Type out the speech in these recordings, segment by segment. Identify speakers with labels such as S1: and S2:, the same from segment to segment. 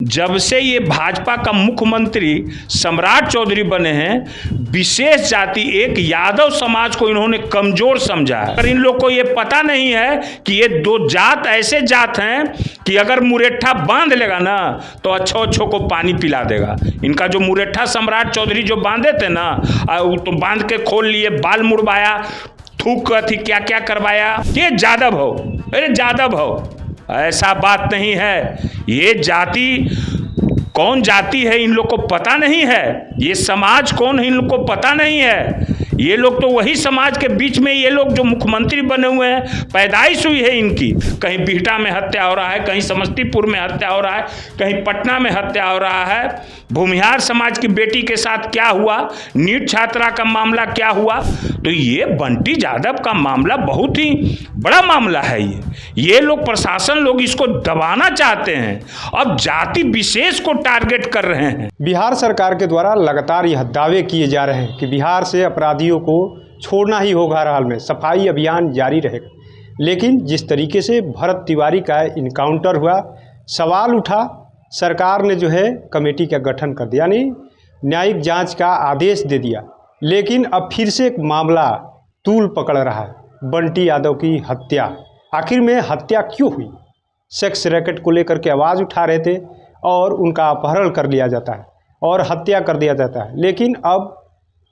S1: जब से ये भाजपा का मुख्यमंत्री सम्राट चौधरी बने हैं, विशेष जाति एक यादव समाज को इन्होंने कमजोर समझा है। पर इन लोग को ये पता नहीं है कि ये दो जात ऐसे जात हैं कि अगर मुरेठा बांध लेगा ना तो अच्छो अच्छो को पानी पिला देगा। इनका जो मुरेठा सम्राट चौधरी जो बांधे थे ना, तो बांध के खोल लिए, बाल मुड़वाया, थूक थी क्या क्या करवाया। ये जादव हो, अरे जादव हो, ऐसा बात नहीं है। ये जाति कौन जाति है इन लोग को पता नहीं है। ये समाज कौन है इन लोग को पता नहीं है। ये लोग तो वही समाज के बीच में ये लोग जो मुख्यमंत्री बने हुए हैं, पैदाइश हुई है इनकी। कहीं बिहटा में हत्या हो रहा है, कहीं समस्तीपुर में हत्या हो रहा है, कहीं पटना में हत्या हो रहा है। भूमिहार समाज की बेटी के साथ क्या हुआ, नीट छात्रा का मामला क्या हुआ। तो ये बंटी यादव का मामला बहुत ही बड़ा मामला है। ये लोग प्रशासन लोग इसको दबाना चाहते हैं, अब जाति विशेष को टारगेट कर रहे हैं।
S2: बिहार सरकार के द्वारा लगातार यह दावे किए जा रहे हैं कि बिहार से अपराधियों को छोड़ना ही होगा, हर हाल में सफाई अभियान जारी रहेगा। लेकिन जिस तरीके से भरत तिवारी का इनकाउंटर हुआ, सवाल उठा, सरकार ने जो है कमेटी का गठन कर दिया, यानी न्यायिक जांच का आदेश दे दिया। लेकिन अब फिर से एक मामला तूल पकड़ रहा है, बंटी यादव की हत्या। आखिर में हत्या क्यों हुई? सेक्स रैकेट को लेकर के आवाज़ उठा रहे थे और उनका अपहरण कर लिया जाता है और हत्या कर दिया जाता है। लेकिन अब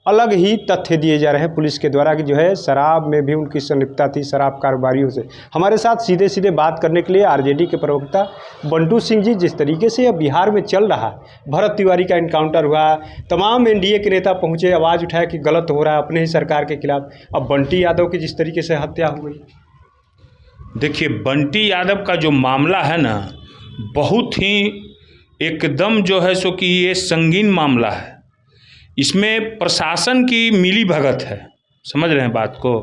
S2: अलग ही तथ्य दिए जा रहे हैं पुलिस के द्वारा कि जो है शराब में भी उनकी संलिप्तता थी, शराब कारोबारियों से। हमारे साथ सीधे सीधे बात करने के लिए आरजेडी के प्रवक्ता बंटू सिंह जी, जिस तरीके से अब बिहार में चल रहा है, भरत तिवारी का इनकाउंटर हुआ, तमाम एनडीए के नेता पहुंचे, आवाज़ उठाया कि गलत हो रहा है अपने ही सरकार के खिलाफ। अब बंटी यादव की जिस तरीके से हत्या हो गई।
S1: देखिए, बंटी यादव का जो मामला है ना, बहुत ही एकदम जो है सो कि ये संगीन मामला है। इसमें प्रशासन की मिली भगत है, समझ रहे हैं बात को।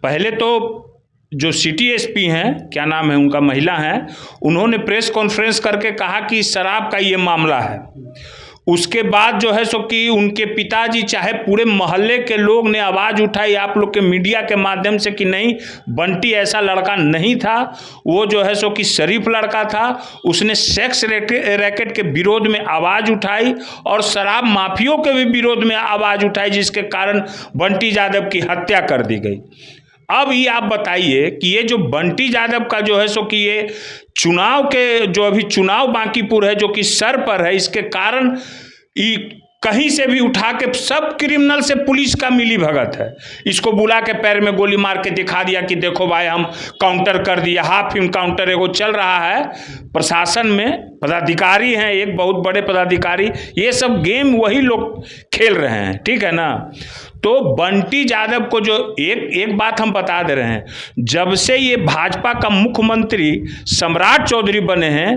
S1: पहले तो जो सिटी एसपी हैं, क्या नाम है उनका, महिला हैं, उन्होंने प्रेस कॉन्फ्रेंस करके कहा कि शराब का ये मामला है। उसके बाद जो है सो कि उनके पिताजी चाहे पूरे मोहल्ले के लोग ने आवाज़ उठाई आप लोग के मीडिया के माध्यम से कि नहीं, बंटी ऐसा लड़का नहीं था, वो जो है सो कि शरीफ लड़का था। उसने सेक्स रैकेट के विरोध में आवाज़ उठाई और शराब माफियों के भी विरोध में आवाज़ उठाई, जिसके कारण बंटी यादव की हत्या कर दी गई। अब ये आप बताइए कि ये जो बंटी यादव का जो है सो कि ये चुनाव के जो अभी चुनाव बांकीपुर है जो कि सर पर है, इसके कारण कहीं से भी उठा के सब क्रिमिनल से पुलिस का मिली भगत है। इसको बुला के पैर में गोली मार के दिखा दिया कि देखो भाई हम काउंटर कर दिया। हाफ इनकाउंटर एगो चल रहा है। प्रशासन में पदाधिकारी हैं, एक बहुत बड़े पदाधिकारी, ये सब गेम वही लोग खेल रहे हैं, ठीक है ना। तो बंटी यादव को जो एक बात हम बता दे रहे हैं, जब से ये भाजपा का मुख्यमंत्री सम्राट चौधरी बने हैं,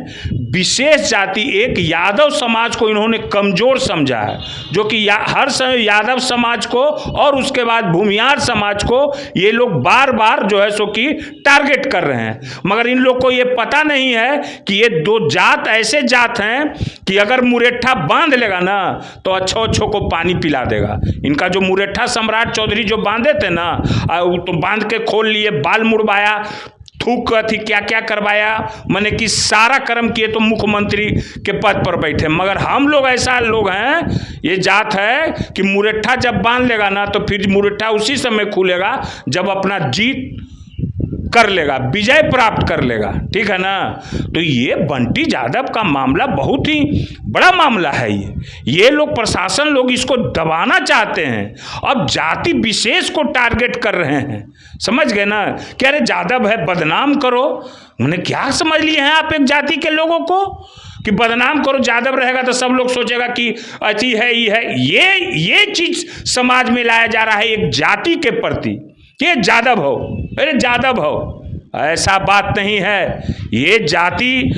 S1: विशेष जाति एक यादव समाज को इन्होंने कमजोर समझा है, जो कि हर समय यादव समाज को और उसके बाद भूमिहार समाज को ये लोग बार बार जो है सो कि टारगेट कर रहे हैं। मगर इन लोग को ये पता नहीं है कि ये दो जात ऐसे जात हैं कि अगर मुरेठा बांध लेगा ना तो अच्छो अच्छो को पानी पिला देगा। इनका जो मुरेठा सम्राट चौधरी जो बांधे थे ना, तो बांध के खोल लिए, बाल मुड़वाया, थूक थी क्या क्या करवाया, माने कि सारा कर्म किए तो मुख्यमंत्री के पद पर बैठे। मगर हम लोग ऐसा लोग हैं, ये जात है कि मुरेठा जब बांध लेगा ना तो फिर मुरेठा उसी समय खुलेगा जब अपना जीत कर लेगा, विजय प्राप्त कर लेगा, ठीक है ना। तो ये बंटी यादव का मामला बहुत ही बड़ा मामला है। ये लोग प्रशासन लोग इसको दबाना चाहते हैं, अब जाति विशेष को टारगेट कर रहे हैं, समझ गए ना। कि अरे यादव है, बदनाम करो। उन्हें क्या समझ लिए हैं आप एक जाति के लोगों को कि बदनाम करो, यादव रहेगा तो सब लोग सोचेगा कि अच्छी है ये है। ये चीज समाज में लाया जा रहा है एक जाति के प्रति, ये यादव हो, अरे यादव हो, ऐसा बात नहीं है। ये जाति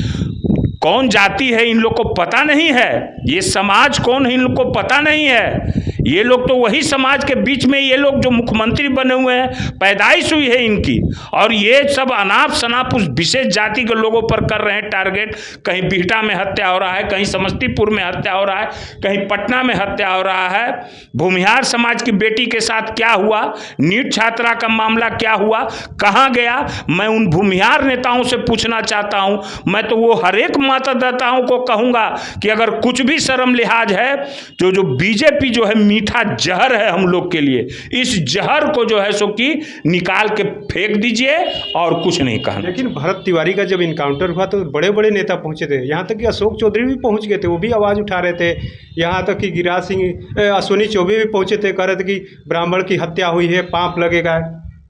S1: कौन जाति है इन लोग को पता नहीं है। ये समाज कौन है इन लोग को पता नहीं है। ये लोग तो वही समाज के बीच में, ये लोग जो मुख्यमंत्री बने हुए हैं, पैदाइश हुई है इनकी, और ये सब अनाप शनाप उस विशेष जाति के लोगों पर कर रहे हैं टारगेट। कहीं बिहटा में हत्या हो रहा है, कहीं समस्तीपुर में हत्या हो रहा है, कहीं पटना में हत्या हो रहा है। भूमिहार समाज की बेटी के साथ क्या हुआ, नीट छात्रा का मामला क्या हुआ, कहाँ गया? मैं उन भूमिहार नेताओं से पूछना चाहता हूं। मैं तो वो हर एक मतदाताओं को कहूंगा कि अगर कुछ भी शर्म लिहाज है, जो बीजेपी जो है मीठा जहर है हम लोग के लिए, इस जहर को जो है सो कि निकाल के फेंक दीजिए और कुछ नहीं कहना।
S2: लेकिन भरत तिवारी का जब इनकाउंटर हुआ तो बड़े बड़े नेता पहुंचे थे, यहाँ तक कि अशोक चौधरी भी पहुंच गए थे, वो भी आवाज़ उठा रहे थे। यहाँ तक कि गिरिराज सिंह अश्विनी चौबे भी पहुंचे थे, कह रहे थे कि ब्राह्मण की हत्या हुई है, पाप लगेगा।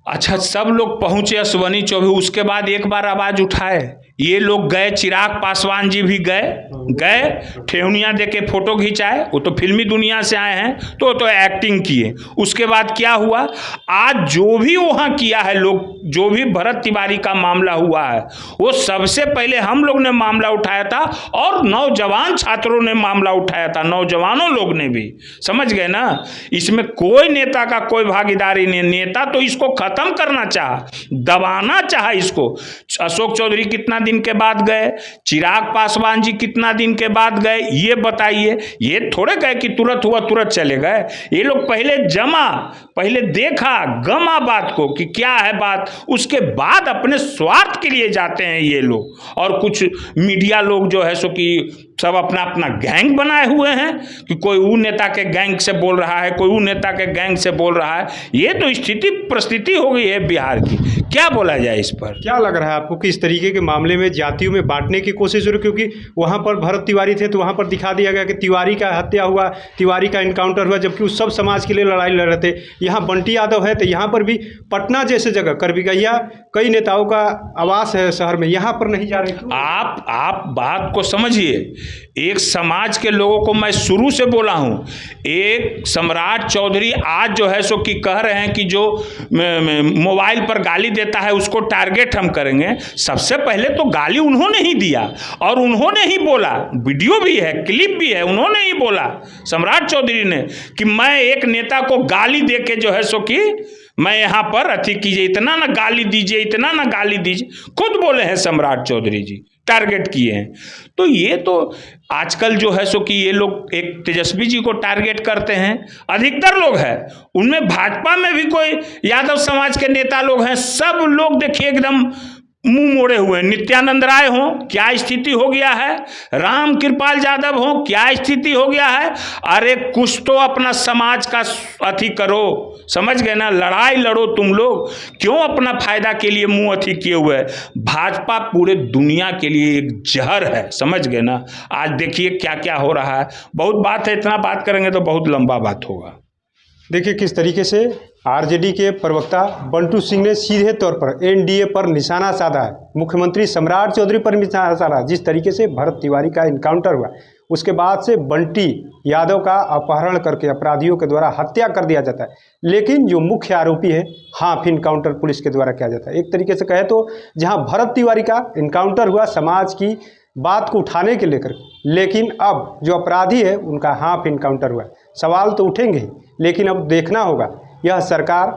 S1: अच्छा, सब लोग पहुंचे, अश्विनी चौबे, उसके बाद एक बार आवाज़ उठाए ये लोग गए, चिराग पासवान जी भी गए ठेहुनिया दे के फोटो खिंचाए, वो तो फिल्मी दुनिया से आए हैं, तो एक्टिंग किए। उसके बाद क्या हुआ, आज जो भी वहाँ किया है लोग, जो भी भरत तिवारी का मामला हुआ है, वो सबसे पहले हम लोग ने मामला उठाया था और नौजवान छात्रों ने मामला उठाया था, नौजवानों लोग ने भी, समझ गए ना। इसमें कोई नेता का कोई भागीदारी नहीं। नेता तो इसको खत्म करना चाहा, दबाना चाहा इसको। अशोक चौधरी कितना दिन के बाद गए, चिराग पासवान जी कितना दिन के बाद गए, ये बताइए। ये थोड़े गए कि तुरंत हुआ तुरंत चले गए। ये लोग पहले देखा, गमा बात को कि क्या है बात, उसके बाद अपने स्वार्थ के लिए जाते हैं ये लोग। और कुछ मीडिया लोग जो है सो कि सब अपना अपना गैंग बनाए हुए हैं कि कोई वो नेता के गैंग से बोल रहा है, कोई वो नेता के गैंग से बोल रहा है। ये तो परिस्थिति हो गई है बिहार की। क्या बोला जाए इस पर?
S2: क्या लग रहा है आपको कि इस तरीके के मामले में जातियों में बांटने की कोशिश हो रही? क्योंकि वहाँ पर भरत तिवारी थे तो वहाँ पर दिखा दिया गया कि तिवारी का हत्या हुआ, तिवारी का इनकाउंटर हुआ, जबकि उस सब समाज के लिए लड़ाई लड़ रहे थे। यहाँ बंटी यादव है तो यहाँ पर भी पटना जैसे जगह करबिगहिया कई नेताओं का आवास है शहर में, यहाँ पर नहीं जा रहे।
S1: आप बात को समझिए। एक समाज के लोगों को मैं शुरू से बोला हूं, एक सम्राट चौधरी आज जो है सो कि कह रहे हैं कि जो मोबाइल पर गाली देता है उसको टारगेट हम करेंगे। सबसे पहले तो गाली उन्होंने ही दिया और उन्होंने ही बोला, वीडियो भी है, क्लिप भी है, उन्होंने ही बोला सम्राट चौधरी ने कि मैं एक नेता को गाली दे के जो है सो कि मैं यहाँ पर अति कीजिए, इतना ना गाली दीजिए, इतना ना गाली दीजिए, खुद बोले हैं सम्राट चौधरी जी, टारगेट किए हैं। तो ये तो आजकल जो है सो कि ये लोग एक तेजस्वी जी को टारगेट करते हैं, अधिकतर लोग हैं उनमें, भाजपा में भी कोई यादव समाज के नेता लोग हैं, सब लोग देखिए एकदम मुंह मोड़े हुए। नित्यानंद राय हो, क्या स्थिति हो गया है, राम कृपाल यादव हो, क्या स्थिति हो गया है। अरे कुछ तो अपना समाज का अथी करो, समझ गए ना, लड़ाई लड़ो तुम लोग, क्यों अपना फायदा के लिए मुंह अथी किए हुए है। भाजपा पूरे दुनिया के लिए एक जहर है, समझ गए ना। आज देखिए क्या क्या हो रहा है। बहुत बात है, इतना बात करेंगे तो बहुत लंबा बात होगा।
S2: देखिए किस तरीके से आरजेडी के प्रवक्ता बंटू सिंह ने सीधे तौर पर एनडीए पर निशाना साधा है, मुख्यमंत्री सम्राट चौधरी पर निशाना साधा। जिस तरीके से भरत तिवारी का इनकाउंटर हुआ, उसके बाद से बंटी यादव का अपहरण करके अपराधियों के द्वारा हत्या कर दिया जाता है, लेकिन जो मुख्य आरोपी है हाफ इनकाउंटर पुलिस के द्वारा किया जाता है। एक तरीके से कहे तो जहां भरत तिवारी का इनकाउंटर हुआ समाज की बात को उठाने के लेकर, लेकिन अब जो अपराधी है उनका हाफ इनकाउंटर हुआ। सवाल तो उठेंगे ही, लेकिन अब देखना होगा यह सरकार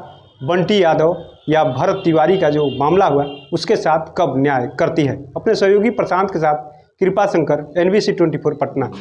S2: बंटी यादव या भरत तिवारी का जो मामला हुआ उसके साथ कब न्याय करती है। अपने सहयोगी प्रशांत के साथ कृपा शंकर, NBC 24 पटना।